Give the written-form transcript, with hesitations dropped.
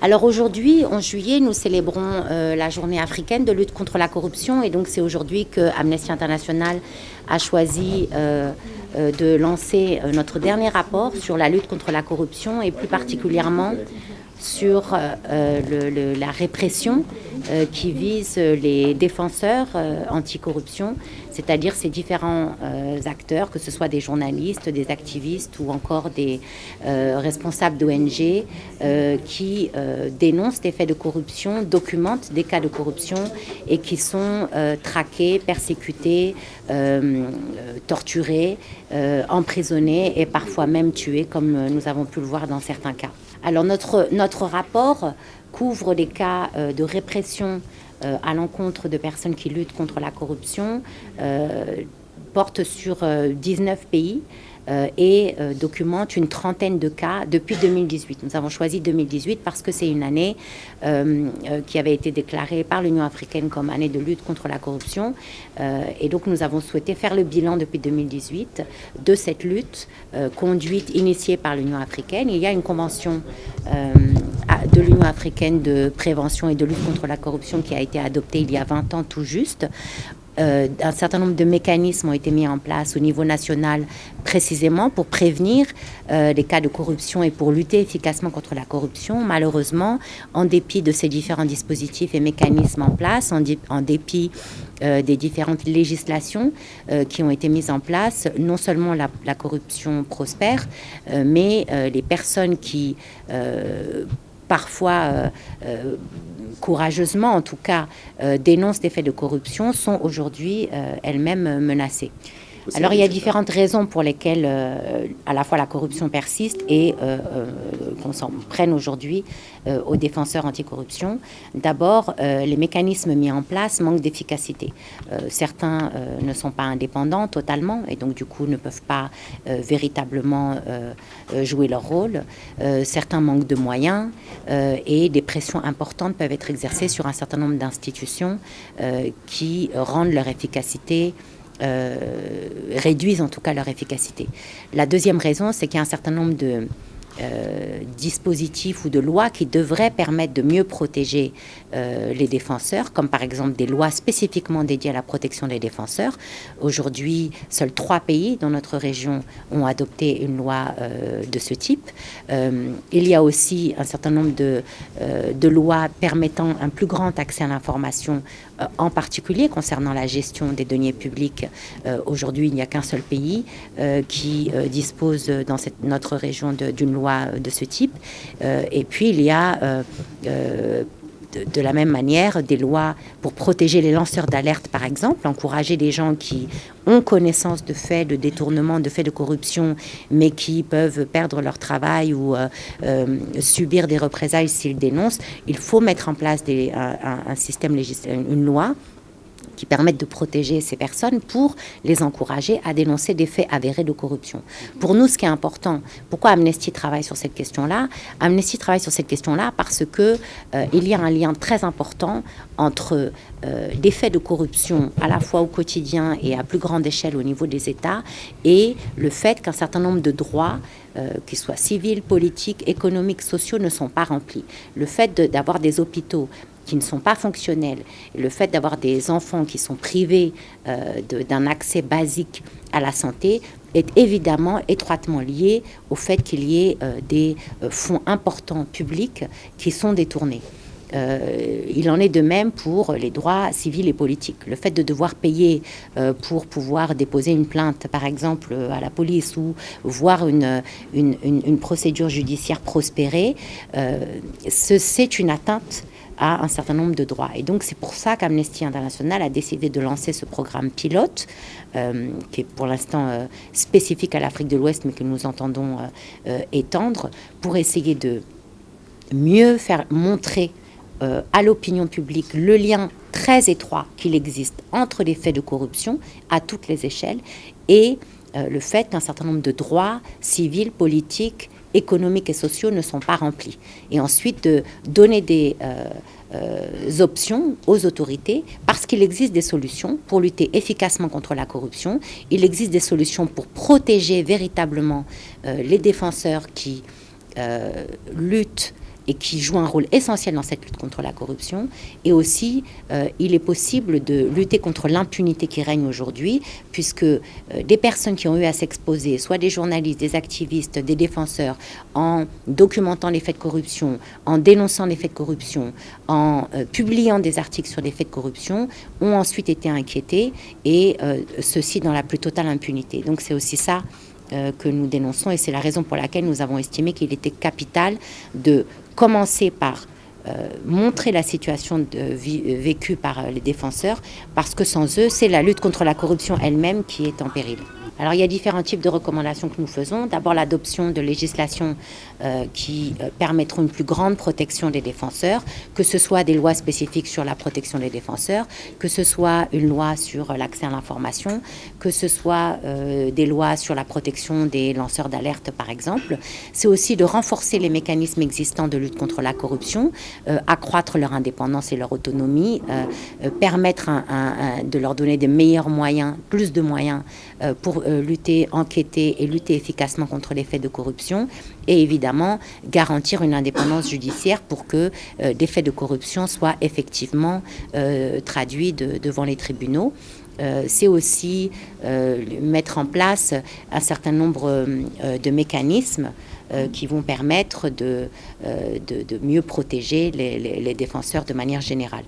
Alors aujourd'hui, en juillet, nous célébrons la journée africaine de lutte contre la corruption et donc c'est aujourd'hui que Amnesty International a choisi de lancer notre dernier rapport sur la lutte contre la corruption et plus particulièrement sur la répression qui vise les défenseurs anticorruption, c'est-à-dire ces différents acteurs, que ce soit des journalistes, des activistes ou encore des responsables d'ONG qui dénoncent des faits de corruption, documentent des cas de corruption et qui sont traqués, persécutés, torturés, emprisonnés et parfois même tués, comme nous avons pu le voir dans certains cas. Alors notre rapport couvre les cas de répression à l'encontre de personnes qui luttent contre la corruption, porte sur 19 pays et documente une trentaine de cas depuis 2018. Nous avons choisi 2018 parce que c'est une année qui avait été déclarée par l'Union africaine comme année de lutte contre la corruption. Et donc nous avons souhaité faire le bilan depuis 2018 de cette lutte conduite, initiée par l'Union africaine. Il y a une convention de l'Union africaine de prévention et de lutte contre la corruption qui a été adoptée il y a 20 ans tout juste. Un certain nombre de mécanismes ont été mis en place au niveau national précisément pour prévenir les cas de corruption et pour lutter efficacement contre la corruption. Malheureusement, en dépit de ces différents dispositifs et mécanismes en place, en dépit des différentes législations qui ont été mises en place, non seulement la corruption prospère, mais les personnes qui parfois courageusement en tout cas dénoncent des faits de corruption sont aujourd'hui elles-mêmes menacées. Alors il y a différentes raisons pour lesquelles à la fois la corruption persiste et qu'on s'en prenne aujourd'hui aux défenseurs anticorruption. D'abord, les mécanismes mis en place manquent d'efficacité. Certains ne sont pas indépendants totalement et donc du coup ne peuvent pas véritablement jouer leur rôle. Certains manquent de moyens et des pressions importantes peuvent être exercées sur un certain nombre d'institutions qui rendent leur efficacité réduisent en tout cas leur efficacité. La deuxième raison, c'est qu'il y a un certain nombre de dispositifs ou de lois qui devraient permettre de mieux protéger les défenseurs, comme par exemple des lois spécifiquement dédiées à la protection des défenseurs. Aujourd'hui, seuls 3 pays dans notre région ont adopté une loi de ce type. Il y a aussi un certain nombre de lois permettant un plus grand accès à l'information, en particulier concernant la gestion des deniers publics. Aujourd'hui, il n'y a qu'un seul pays qui dispose dans notre région d'une loi de ce type. Et puis, il y a de la même manière des lois pour protéger les lanceurs d'alerte, par exemple, encourager les gens qui ont connaissance de faits de détournement, de faits de corruption, mais qui peuvent perdre leur travail ou subir des représailles s'ils dénoncent. Il faut mettre en place un système législatif, une loi qui permettent de protéger ces personnes pour les encourager à dénoncer des faits avérés de corruption. Pour nous, ce qui est important, pourquoi Amnesty travaille sur cette question-là? Amnesty travaille sur cette question-là parce que il y a un lien très important entre des faits de corruption à la fois au quotidien et à plus grande échelle au niveau des États et le fait qu'un certain nombre de droits qu'ils soient civils, politiques, économiques, sociaux, ne sont pas remplis. Le fait d'avoir des hôpitaux qui ne sont pas fonctionnels, le fait d'avoir des enfants qui sont privés d'un accès basique à la santé est évidemment étroitement lié au fait qu'il y ait des fonds importants publics qui sont détournés. Il en est de même pour les droits civils et politiques. Le fait de devoir payer pour pouvoir déposer une plainte, par exemple, à la police ou voir une procédure judiciaire prospérer, c'est une atteinte à un certain nombre de droits. Et donc c'est pour ça qu'Amnesty International a décidé de lancer ce programme pilote, qui est pour l'instant spécifique à l'Afrique de l'Ouest, mais que nous entendons étendre, pour essayer de mieux faire montrer à l'opinion publique le lien très étroit qu'il existe entre les faits de corruption à toutes les échelles et le fait qu'un certain nombre de droits civils, politiques, économiques et sociaux ne sont pas remplis. Et ensuite de donner des options aux autorités parce qu'il existe des solutions pour lutter efficacement contre la corruption. Il existe des solutions pour protéger véritablement les défenseurs qui luttent et qui jouent un rôle essentiel dans cette lutte contre la corruption. Et aussi, il est possible de lutter contre l'impunité qui règne aujourd'hui, puisque des personnes qui ont eu à s'exposer, soit des journalistes, des activistes, des défenseurs, en documentant les faits de corruption, en dénonçant les faits de corruption, en publiant des articles sur les faits de corruption, ont ensuite été inquiétés, et ceci dans la plus totale impunité. Donc c'est aussi ça que nous dénonçons, et c'est la raison pour laquelle nous avons estimé qu'il était capital de commencer par montrer la situation vécue par les défenseurs, parce que sans eux, c'est la lutte contre la corruption elle-même qui est en péril. Alors il y a différents types de recommandations que nous faisons. D'abord l'adoption de législations qui permettront une plus grande protection des défenseurs, que ce soit des lois spécifiques sur la protection des défenseurs, que ce soit une loi sur l'accès à l'information, que ce soit des lois sur la protection des lanceurs d'alerte par exemple. C'est aussi de renforcer les mécanismes existants de lutte contre la corruption, accroître leur indépendance et leur autonomie, permettre de leur donner des meilleurs moyens, plus de moyens pour lutter, enquêter et lutter efficacement contre les faits de corruption, et évidemment garantir une indépendance judiciaire pour que des faits de corruption soient effectivement traduits devant les tribunaux. C'est aussi mettre en place un certain nombre de mécanismes qui vont permettre de mieux protéger les défenseurs de manière générale.